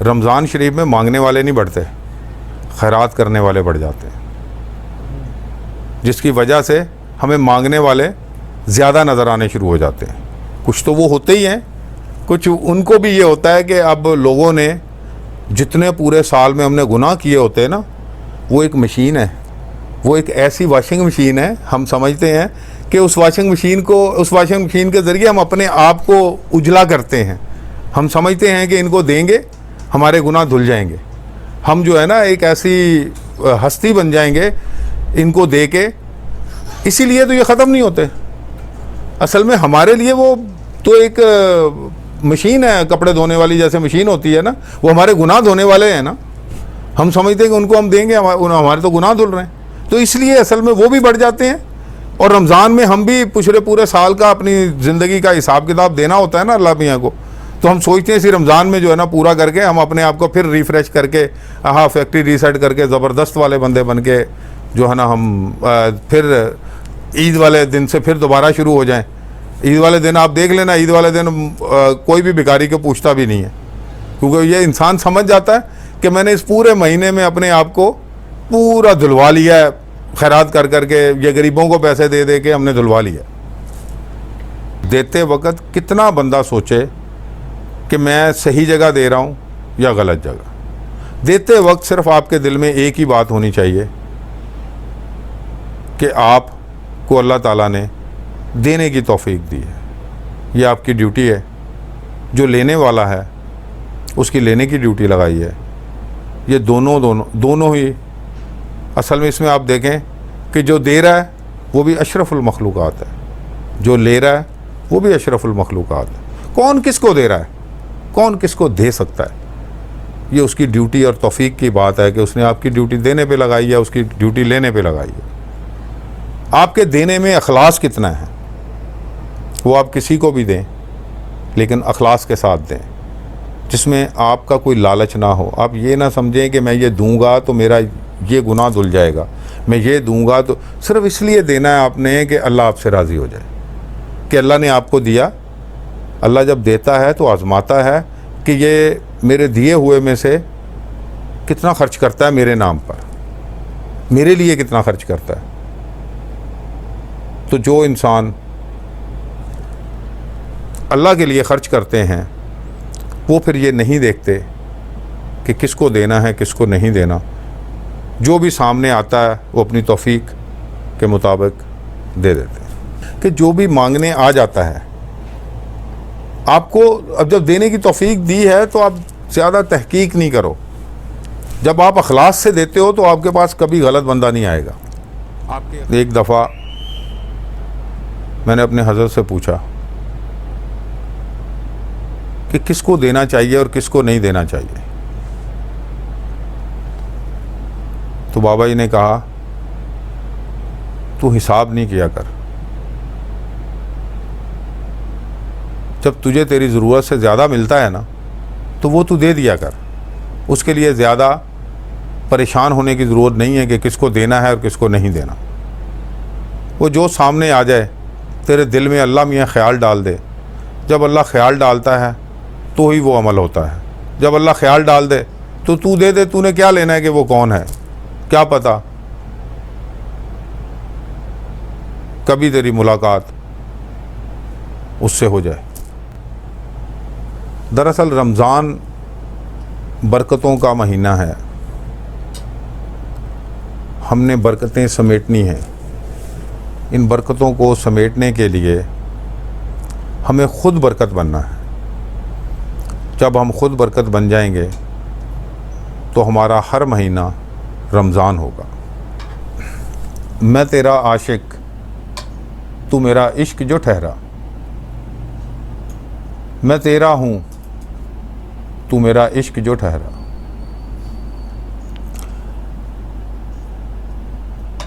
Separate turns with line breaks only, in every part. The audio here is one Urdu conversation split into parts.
رمضان شریف میں مانگنے والے نہیں بڑھتے، خیرات کرنے والے بڑھ جاتے ہیں، جس کی وجہ سے ہمیں مانگنے والے زیادہ نظر آنے شروع ہو جاتے ہیں۔ کچھ تو وہ ہوتے ہی ہیں، کچھ ان کو بھی یہ ہوتا ہے کہ اب لوگوں نے جتنے پورے سال میں ہم نے گناہ کیے ہوتے ہیں نا، وہ ایک مشین ہے، وہ ایک ایسی واشنگ مشین ہے، ہم سمجھتے ہیں کہ اس واشنگ مشین کے ذریعے ہم اپنے آپ کو اجلا کرتے ہیں۔ ہم سمجھتے ہیں کہ ان کو دیں گے ہمارے گناہ دھل جائیں گے، ہم جو ہے نا ایک ایسی ہستی بن جائیں گے ان کو دے کے، اسی لیے تو یہ ختم نہیں ہوتے۔ اصل میں ہمارے لیے وہ تو ایک مشین ہے، کپڑے دھونے والی جیسے مشین ہوتی ہے نا، وہ ہمارے گناہ دھونے والے ہیں نا، ہم سمجھتے ہیں کہ ان کو ہم دیں گے ہمارے تو گناہ دھل رہے ہیں، تو اس لیے اصل میں وہ بھی بڑھ جاتے ہیں۔ اور رمضان میں ہم بھی پچھلے پورے سال کا اپنی زندگی کا حساب کتاب دینا ہوتا ہے نا اللہ میاں کو، تو ہم سوچتے ہیں اسی رمضان میں جو ہے نا پورا کر کے ہم اپنے آپ کو پھر ریفریش کر کے فیکٹری ریسیٹ کر کے زبردست والے بندے بن کے جو ہے نا ہم پھر عید والے دن سے پھر دوبارہ شروع ہو جائیں۔ عید والے دن آپ دیکھ لینا، عید والے دن کوئی بھی بھکاری کو پوچھتا بھی نہیں ہے، کیونکہ یہ انسان سمجھ جاتا ہے کہ میں نے اس پورے مہینے میں اپنے آپ کو پورا دھلوا لیا ہے، خیرات کر کر کے، یہ غریبوں کو پیسے دے دے کے ہم نے دھلوا لیا۔ دیتے وقت کتنا بندہ سوچے کہ میں صحیح جگہ دے رہا ہوں یا غلط جگہ۔ دیتے وقت صرف آپ کے دل میں ایک ہی بات ہونی چاہیے کہ آپ کو اللہ تعالیٰ نے دینے کی توفیق دی ہے، یہ آپ کی ڈیوٹی ہے۔ جو لینے والا ہے اس کی لینے کی ڈیوٹی لگائی ہے۔ یہ دونوں ہی اصل میں اس میں آپ دیکھیں کہ جو دے رہا ہے وہ بھی اشرف المخلوقات ہے، جو لے رہا ہے وہ بھی اشرف المخلوقات ہے۔ کون کس کو دے رہا ہے، کون کس کو دے سکتا ہے، یہ اس کی ڈیوٹی اور توفیق کی بات ہے کہ اس نے آپ کی ڈیوٹی دینے پہ لگائی ہے، اس کی ڈیوٹی لینے پہ لگائی ہے۔ آپ کے دینے میں اخلاص کتنا ہے، وہ آپ کسی کو بھی دیں لیکن اخلاص کے ساتھ دیں، جس میں آپ کا کوئی لالچ نہ ہو۔ آپ یہ نہ سمجھیں کہ میں یہ دوں گا تو میرا یہ گناہ دھل جائے گا، میں یہ دوں گا تو صرف اس لیے دینا ہے آپ نے کہ اللہ آپ سے راضی ہو جائے، کہ اللہ نے آپ کو دیا۔ اللہ جب دیتا ہے تو آزماتا ہے کہ یہ میرے دیے ہوئے میں سے کتنا خرچ کرتا ہے میرے نام پر، میرے لیے کتنا خرچ کرتا ہے۔ تو جو انسان اللہ کے لیے خرچ کرتے ہیں وہ پھر یہ نہیں دیکھتے کہ کس کو دینا ہے کس کو نہیں دینا، جو بھی سامنے آتا ہے وہ اپنی توفیق کے مطابق دے دیتے ہیں۔ کہ جو بھی مانگنے آ جاتا ہے آپ کو، اب جب دینے کی توفیق دی ہے تو آپ زیادہ تحقیق نہیں کرو، جب آپ اخلاص سے دیتے ہو تو آپ کے پاس کبھی غلط بندہ نہیں آئے گا۔ ایک دفعہ میں نے اپنے حضرت سے پوچھا کہ کس کو دینا چاہیے اور کس کو نہیں دینا چاہیے، تو بابا جی نے کہا تو حساب نہیں کیا کر، جب تجھے تیری ضرورت سے زیادہ ملتا ہے نا تو وہ تو دے دیا کر، اس کے لیے زیادہ پریشان ہونے کی ضرورت نہیں ہے کہ کس کو دینا ہے اور کس کو نہیں دینا۔ وہ جو سامنے آ جائے تیرے دل میں اللہ میاں خیال ڈال دے، جب اللہ خیال ڈالتا ہے تو ہی وہ عمل ہوتا ہے۔ جب اللہ خیال ڈال دے تو دے دے، تو نے کیا لینا ہے کہ وہ کون ہے، کیا پتہ کبھی تیری ملاقات اس سے ہو جائے۔ دراصل رمضان برکتوں کا مہینہ ہے، ہم نے برکتیں سمیٹنی ہیں۔ ان برکتوں کو سمیٹنے کے لیے ہمیں خود برکت بننا ہے۔ جب ہم خود برکت بن جائیں گے تو ہمارا ہر مہینہ رمضان ہوگا۔ میں تیرا عاشق تو میرا عشق جو ٹھہرا، میں تیرا ہوں تو میرا عشق جو ٹھہرا،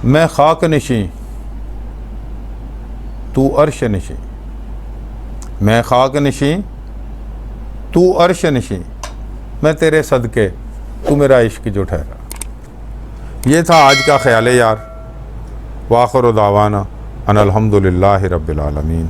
میں خاک نشیں تو عرش نشیں، میں خاک نشیں تو عرش نشیں، میں تیرے صدقے تو میرا عشق جو ٹھہرا۔ یہ تھا آج کا خیال یار۔ وآخر دعوانا ان الحمد للہ رب العالمین۔